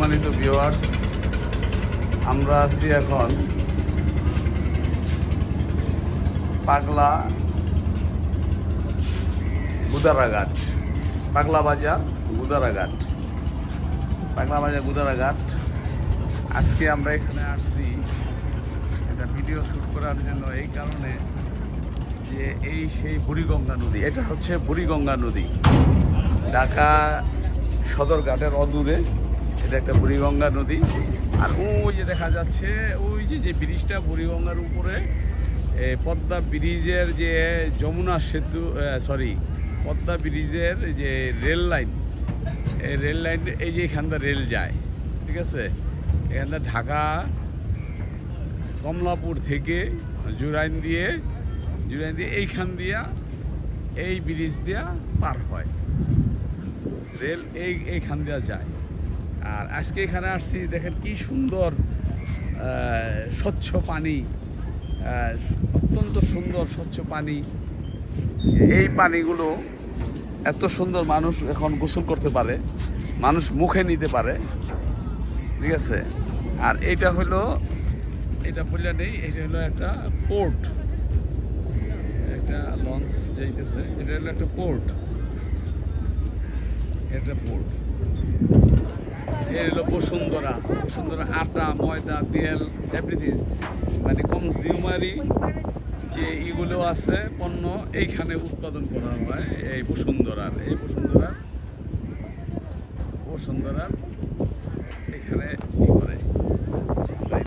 সম্মানিত ভিউয়ার্স, আমরা আছি এখন পাগলা গুদারাঘাট, পাগলা বাজার গুদারাঘাট, গুদারাঘাট। আজকে আমরা এখানে আসছি একটা ভিডিও শ্যুট করার জন্য, এই কারণে যে এই সেই বুড়িগঙ্গা নদী, এটা হচ্ছে বুড়িগঙ্গা নদী, ঢাকা সদরঘাটের অদূরে এটা একটা বুড়িগঙ্গা নদী। আর ওই যে দেখা যাচ্ছে ওই যে ব্রিজটা বুড়িগঙ্গার উপরে, পদ্মা ব্রিজের যে যমুনা সেতু, পদ্মা ব্রিজের যে রেল লাইন, এই রেল লাইন, এই যে এখানটা রেল যায়, ঠিক আছে। এখানটা ঢাকা কমলাপুর থেকে জুরাইন দিয়ে এইখান দিয়া এই ব্রিজ দিয়া পার হয় রেল, এইখান দিয়া যায়। আর আজকে এখানে আসছি, দেখেন কি সুন্দর স্বচ্ছ পানি, অত্যন্ত সুন্দর স্বচ্ছ পানি। এই পানিগুলো এত সুন্দর, মানুষ এখন গোসল করতে পারে, মানুষ মুখে নিতে পারে, ঠিক আছে। আর এটা হলো, এটা বললে নেই, এটা হলো একটা পোর্ট, একটা লঞ্চ যাইতেছে, এটা হলো একটা পোর্ট, এটা পোর্ট। এর হলো বসুন্ধরা, আটা, ময়দা, তেল, এভরিথিং, মানে কনজিউমারি যে এগুলো আছে পণ্য, এইখানে উৎপাদন করা হয় এই বসুন্ধরার এখানে